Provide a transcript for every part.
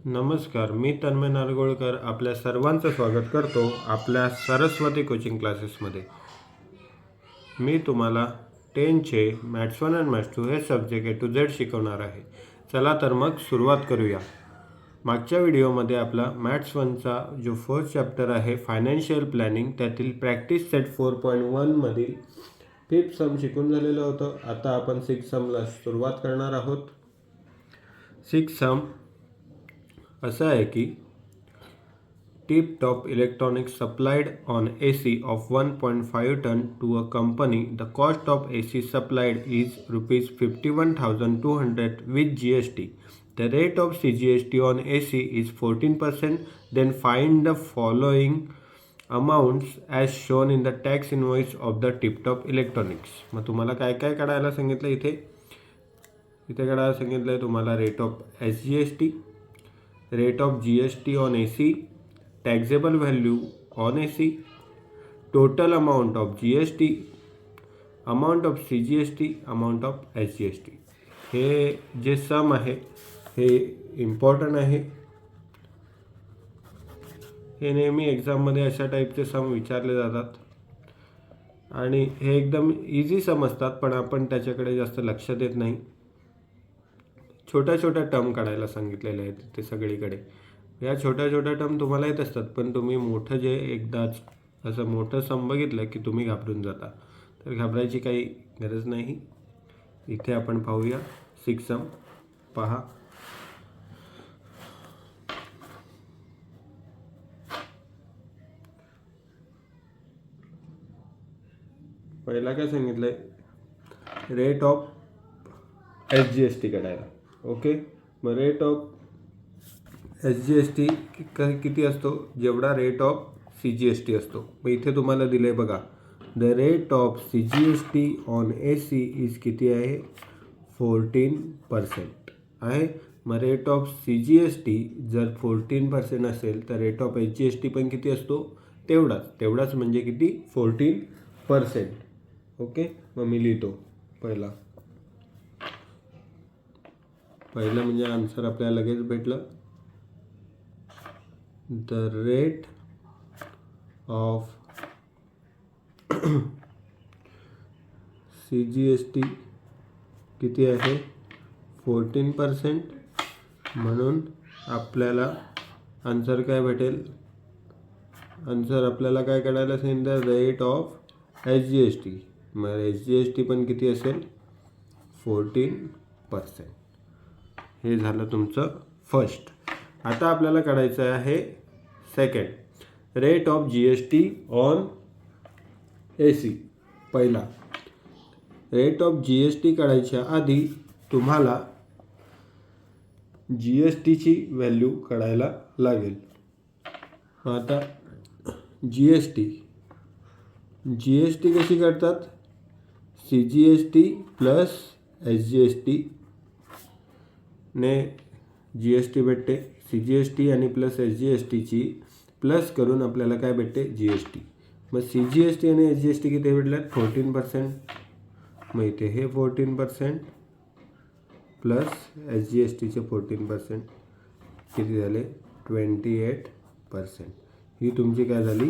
नमस्कार, मी तन्मय नारगोळकर आपल्या सर्वांचं स्वागत करतो आपल्या सरस्वती कोचिंग क्लासेसमध्ये. मी तुम्हाला 10चे मॅथ्स 1 आणि मॅथ्स 2 हे सब्जेक्ट A to Z शिकवणार आहे. चला तर मग सुरुवात करूया. मागच्या व्हिडिओमध्ये आपला मॅथ्स 1चा जो फर्स्ट चॅप्टर आहे फायनान्शियल प्लॅनिंग त्यातील प्रॅक्टिस सेट 4.1 मधील 5th सम शिकून झालेलं होतं. आता आपण 6th समला सुरुवात करणार आहोत. 6th सम असं आहे की tip top electronics supplied on AC of 1.5 ton to a company. The cost of AC supplied is ₹51,200 with GST. The rate of CGST on AC is 14%. Then find the following amounts as shown in the tax invoice of the tip top electronics. मग तुम्हाला काय काय काढायला सांगितलं इथे काढायला सांगितलं आहे तुम्हाला rate of SGST, rate of GST on AC, taxable value on AC, total amount of GST, amount of CGST, amount of SGST. हे जे सम आहे हे इम्पॉर्टंट आहे. हे नेहमी एक्झाममध्ये अशा टाईपचे सम विचारले जातात आणि हे एकदम इझी सम असतात, पण आपण त्याच्याकडे जास्त लक्ष देत नाही. छोट्या छोट्या टर्म काढायला सांगितलेले आहेत ते सगळीकडे. या छोट्या छोट्या टर्म तुम्हाला येत असतात, पण तुम्ही मोठं जे एकदाच असं मोठं सम बघितलं की तुम्ही घाबरून जाता. तर घाबरायची काही गरज नाही. इथे आपण पाहूया 6 सम. पहा, पहिला काय सांगितलंय, रेट ऑफ SGST काढायला. ओके, मग रेट ऑफ SGST किती असतो, जेवढा रेट ऑफ CGST असतो. मग इथे तुम्हाला दिले बघा, the rate of CGST on AC is किती आहे, 14% आहे. मग रेट ऑफ CGST जर 14% असेल तर रेट ऑफ SGST पण किती असतो, तेवढाच म्हणजे किती, 14%. ओके, मग मी लिहितो पहिला म्हणजे आन्सर आपल्याला लगेच भेटलं. द रेट ऑफ CGST किती आहे, 14%. म्हणून आपल्याला आन्सर काय भेटेल, आन्सर आपल्याला काय काढायला सांगितलं, रेट ऑफ SGST. मग SGST पण किती असेल, 14%. हे झालं तुमचं फर्स्ट. आता आपल्याला काढायचं आहे second, rate of GST on AC. पहिला रेट ऑफ GST काढायच्या आधी तुम्हाला GSTची व्हॅल्यू काढायला लागेल. आता GST कशी काढतात, CGST प्लस SGST ने GST भेटते. CGST आणि प्लस SGSTची प्लस करून आपल्याला काय भेटते, GST. मग CGST आणि SGST किती भेटल्यात, 14%. मग इथे हे 14% प्लस SGSTचे 14% किती झाले, 28%. ही तुमची काय झाली,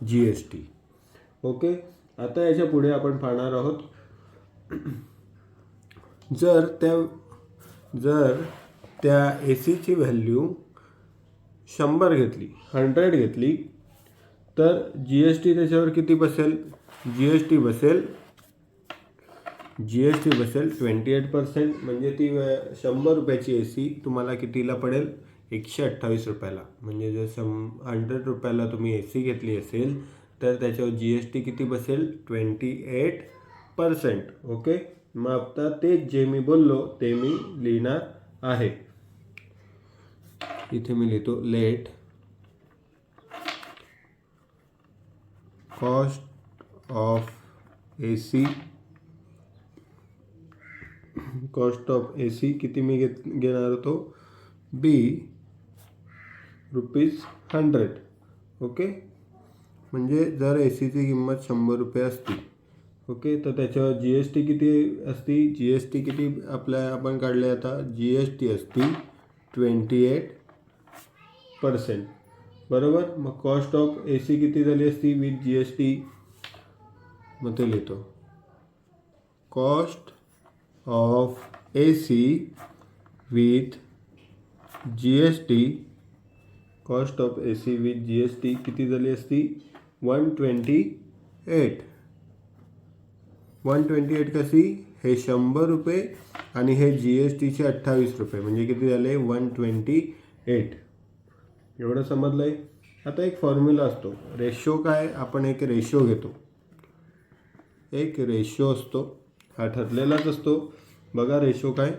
GST. ओके, आता याच्या पुढे आपण पाहणार आहोत, जर त्या ACची व्हॅल्यू 100 घेतली तर GST त्याच्यावर किती बसेल, GST बसेल 28%. म्हणजे ती 100 रुपयाची AC तुम्हाला कितीला पडेल, 128 रुपयाला. म्हणजे जर 100 रुपयाला तुम्ही AC घेतली असेल तर त्याच्यावर GST किती बसेल, 28%. ओके, मग आता तेच जे मी बोललो ते मी लिहिणार आहे. इथे मी लिहितो, लेट कॉस्ट ऑफ AC किती मी घेणार होतो, ₹100. ओके, म्हणजे जर ACची किंमत 100 रुपये असती, ओके, तर त्याच्यावर GST किती असती, GST किती आपण काढले, आता GST असती 28%. %, बरोबर. मग कॉस्ट ऑफ ए सी किती झाली असती विथ जी एस टी, मग ते लिहितो cost of A C with G S T. Cost of A C with G S T किती झाली असती 128. 128 कशी, हे 100 रुपये आणि हे जी एस टीचे 28 रुपये, म्हणजे किती झाले 128. एवढं समजलं आहे. आता एक फॉर्म्युला असतो रेशो. काय, आपण एक रेशो घेतो, एक रेशो असतो, हा ठरलेलाच असतो. बघा रेशो काय,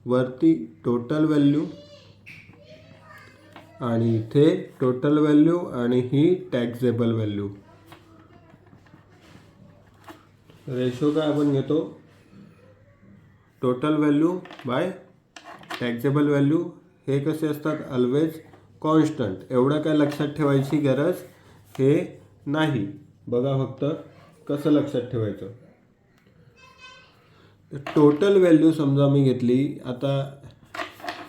वरती टोटल व्हॅल्यू आणि इथे टोटल व्हॅल्यू आणि ही टॅक्सेबल व्हॅल्यू. रेशो काय आपण घेतो, total value by taxable value. हे कसे असतात ऑलवेज कॉन्स्टंट. एवढं काय लक्षात ठेवायची गरज हे नाही. बघा फक्त कसं लक्षात ठेवायचं. टोटल व्हॅल्यू समजा मी घेतली. आता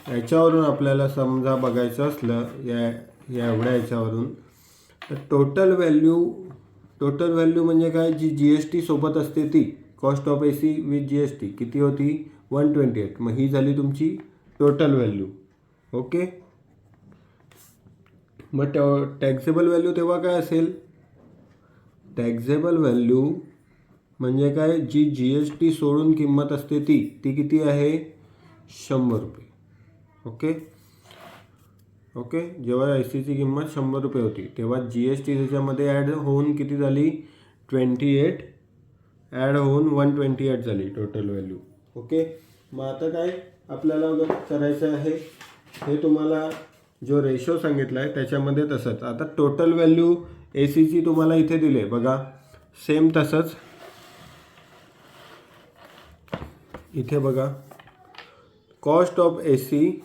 याच्यावरून आपल्याला समजा बघायचं असलं एवढ्या याच्यावरून, तर टोटल व्हॅल्यू म्हणजे काय, जी जी एस टी सोबत असते ती. Cost of A C with G S T किती होती 128. मग ही झाली तुमची टोटल व्हॅल्यू. ओके. मग टॅक्सेबल व्हॅल्यू तेव्हा काय असेल, टॅक्सेबल व्हॅल्यू म्हणजे काय, जी जी एस टी सोडून किंमत असते ती किती आहे 100 रुपये. ओके. जेव्हा ए सीची किंमत 100 रुपये होती तेव्हा जी एस टी त्याच्यामध्ये ॲड होऊन किती झाली 28, ॲड होऊन 128 झाली टोटल व्हॅल्यू. ओके. मग आता काय आपल्याला करायचं आहे, हे तुम्हाला जो रेशो सांगितला आहे त्याच्यामध्ये तसंच. आता टोटल व्हॅल्यू ए सीची तुम्हाला इथे दिले बघा, सेम तसंच इथे बघा. Cost of A C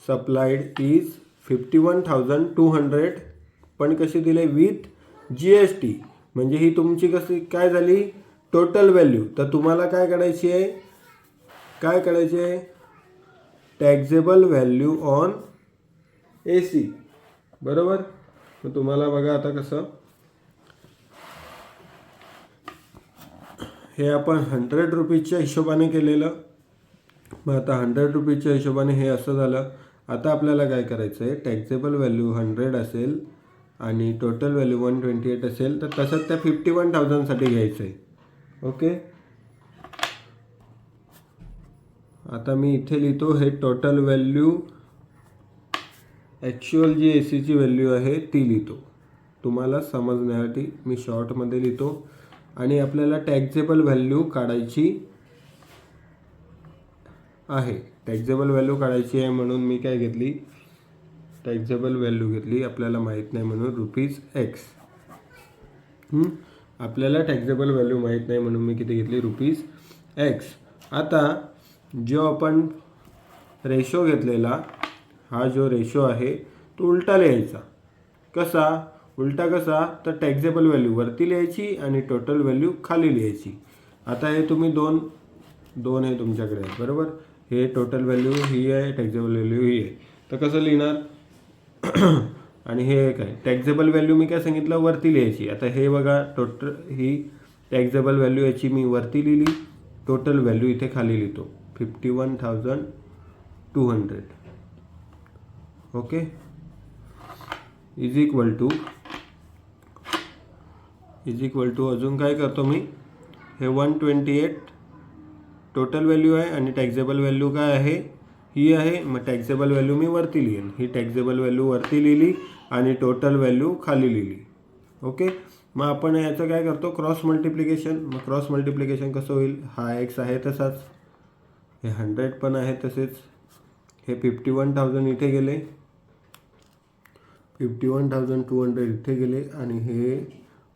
supplied is 51,200, पण कशी दिले विथ जी एस टी. म्हणजे ही तुमची कशी काय झाली टोटल व्हॅल्यू. तर तुम्हाला काय करायची आहे, taxable value on A C, बरोबर. मग तुम्हाला बघा आता कसं, हे आपण 100 रुपीजच्या हिशोबाने केलेलं. मग आता 100 रुपीजच्या हिशोबाने हे असं झालं. आता आपल्याला काय करायचं आहे, टॅक्सेबल व्हॅल्यू 100 असेल आणि टोटल व्हॅल्यू 128 असेल, तर तसंच त्या 51,000साठी घ्यायचं आहे. ओके. आता मी इथे लिहितो हे टोटल व्हॅल्यू, ॲक्च्युअल जी ए सीची व्हॅल्यू आहे ती लिहितो तुम्हाला समजण्यासाठी. मी शॉर्टमध्ये लिहितो. आणि आपल्याला टॅक्सेबल व्हॅल्यू काढायची आहे. टॅक्सेबल व्हॅल्यू काढायची आहे म्हणून मी काय घेतली, टॅक्सेबल व्हॅल्यू घेतली. आपल्याला माहीत नाही म्हणून ₹X. आपल्याला टॅक्सेबल व्हॅल्यू माहीत नाही म्हणून मी किती घेतली ₹X. आता जो आपण रेशो घेतलेला, हा जो रेशो आहे तो उलटा लिहायचा. उलटा कसा, तर टॅक्सेबल व्हॅल्यू वरती लिहायची आणि टोटल व्हॅल्यू खाली लिहायची. आता हे तुम्ही दोन हे तुमच्याकडे आहे, बरोबर. हे टोटल व्हॅल्यू ही आहे, टॅक्सेबल व्हॅल्यू ही आहे. तर कसं लिहिणार आणि हे काय टॅक्सेबल व्हॅल्यू मी काय सांगितलं वरती लिहायची. आता हे बघा ही टॅक्सेबल व्हॅल्यू याची मी वरती लिहिली, टोटल व्हॅल्यू इथे खाली लिहितो 51,200. ओके. इज इक्वल टू अजून काय करतो मी, हे 128 टोटल व्हॅल्यू आहे आणि टॅक्सेबल व्हॅल्यू काय आहे ही आहे. मग टॅक्सेबल व्हॅल्यू मी वरती लिहीन, ही टॅक्सेबल व्हॅल्यू वरती लिहिली आणि टोटल व्हॅल्यू खाली लिहिली. ओके. मग आपण याचं काय करतो क्रॉस मल्टिप्लिकेशन. मग क्रॉस मल्टिप्लिकेशन कसं होईल, हा X आहे तसाच, हे 100 पण आहे तसेच, हे 51,000 इथे गेले, 51,200 इथे गेले आणि हे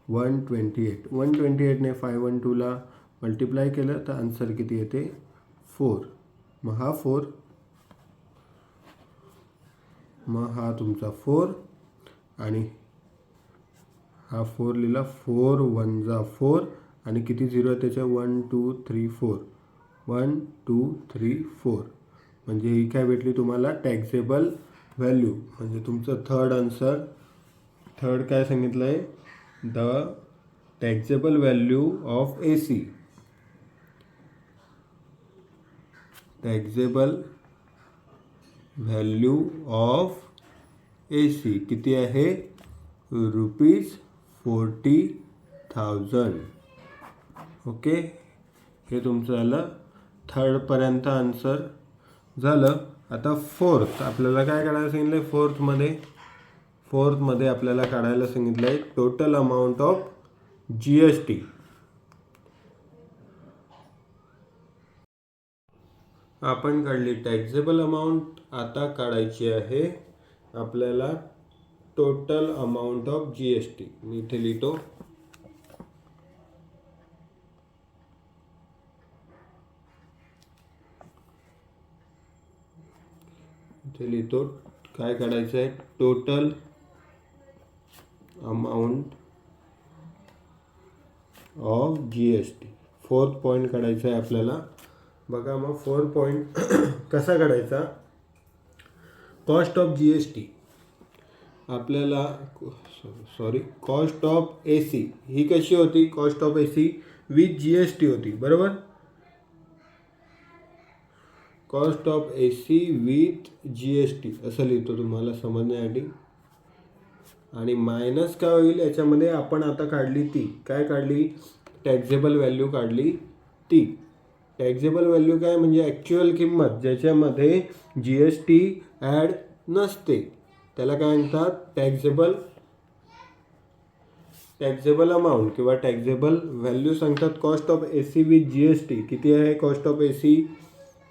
128ने 512ला मल्टिप्लाय केलं तर आन्सर किती येते 4. मग हा 4, मग हा तुमचा 4 आणि हा 4 लिहिला, 4 1 जा 4 आणि किती झिरो आहे त्याच्या 1 2 3 4, 1 2 3 4. म्हणजे ही काय भेटली तुम्हाला टॅक्सेबल व्हॅल्यू म्हणजे तुमचं थर्ड आन्सर. थर्ड काय सांगितलं आहे, the taxable value of A C. Taxable value of A C किती आहे, ₹40,000. ओके, हे तुमचं झालं थर्डपर्यंत आन्सर झालं. आता फोर्थ आपल्याला काय काढायला सांगितलं आहे, फोर्थमध्ये आपल्याला काढायला सांगितलं आहे टोटल अमाऊंट ऑफ GST. आपण काढली टॅक्सेबल अमाऊंट, आता काढायची आहे आपल्याला टोटल अमाऊंट ऑफ GST. मी इथे लिहितो, काय काढायचं आहे, total amount of GST. Fourth point काढायचा आहे आपल्याला. बघा मग फोर्थ पॉईंट कसा काढायचा, कॉस्ट ऑफ GST. आपल्याला कॉस्ट ऑफ AC ही कशी होती, cost of AC with GST होती, बरोबर. Cost of AC with GST असं लिहितो तुम्हाला समजण्यासाठी. आणि मायनस काय होईल याच्यामध्ये, आपण आता काढली ती काय काढली, टॅक्सेबल व्हॅल्यू काढली ती. टॅक्सेबल व्हॅल्यू काय म्हणजे ॲक्च्युअल किंमत ज्याच्यामध्ये GST ॲड नसते, त्याला काय म्हणतात, टॅक्सेबल अमाऊंट किंवा टॅक्सेबल व्हॅल्यू सांगतात. Cost of AC with GST किती आहे, कॉस्ट ऑफ AC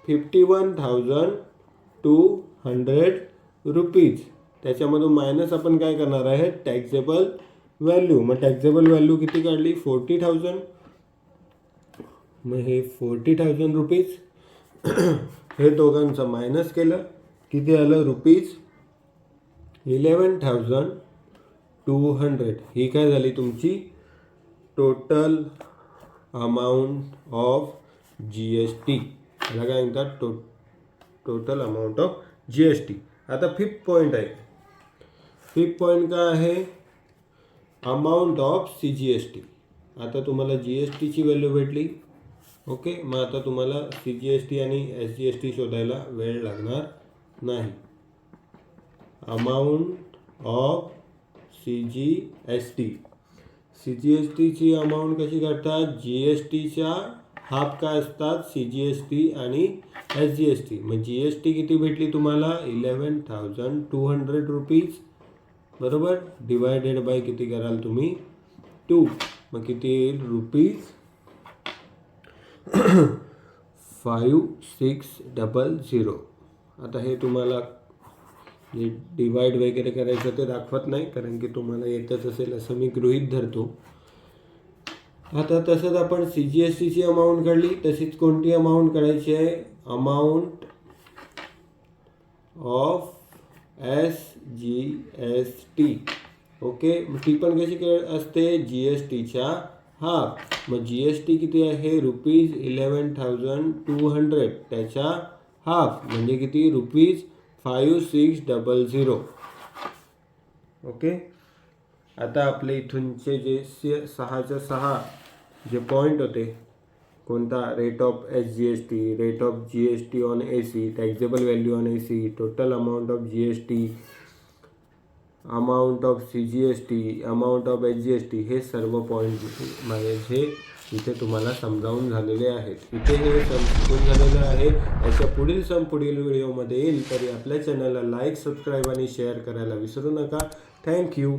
₹51,200. त्याच्यामधून मायनस आपण काय करणार आहे, टॅक्सेबल व्हॅल्यू. मग टॅक्सेबल व्हॅल्यू किती काढली, 40,000. मग हे ₹40,000 हे दोघांचं मायनस केलं, किती आलं, ₹11,200. ही काय झाली तुमची टोटल अमाऊंट ऑफ GST. याला काय म्हणतात, टोटल अमाऊंट ऑफ GST. आता फिफ्थ पॉईंट आहे. फिफ्थ पॉईंट काय आहे, अमाऊंट ऑफ CGST. आता तुम्हाला GSTची व्हॅल्यू भेटली. ओके, मग आता तुम्हाला CGST आणि SGST शोधायला वेळ लागणार नाही. अमाऊंट ऑफ CGSTची अमाऊंट कशी काढतात, GSTच्या हाफ काय असतात, CGST आणि SGST. मग GST किती भेटली तुम्हाला, ₹11,200, बरोबर. डिवायडेड बाय किती कराल तुम्ही, 2. मग किती येईल, ₹5600. आता हे तुम्हाला जे डिवाइड वगैरे करायचं ते दाखवत नाही, कारण की तुम्हाला येतच असेल असं मी गृहीत धरतो. आता तसंच आपण CGSTची अमाऊंट काढली, तशीच कोणती अमाऊंट काढायची आहे, अमाऊंट ऑफ SGST. ओके, मग ती पण कशी असते, GSTच्या हाफ. मग GST किती आहे, ₹11,200. त्याच्या हाफ म्हणजे किती, ₹5600. ओके, आता आपले इथूनचे जे 6च्या 6 जे पॉईंट होते, कोणता, rate of SGST, rate of GST on AC, taxable value on AC, total amount of GST, amount of CGST, amount of SGST, हे सर्व पॉईंट माझे इथे तुम्हाला समजावून झालेले आहेत. इथे हे समजून झालेलं आहे. याच्या पुढील व्हिडिओमध्ये येईल. तरी आपल्या चॅनलला लाईक, सबस्क्राईब आणि शेअर करायला विसरू नका. थँक्यू.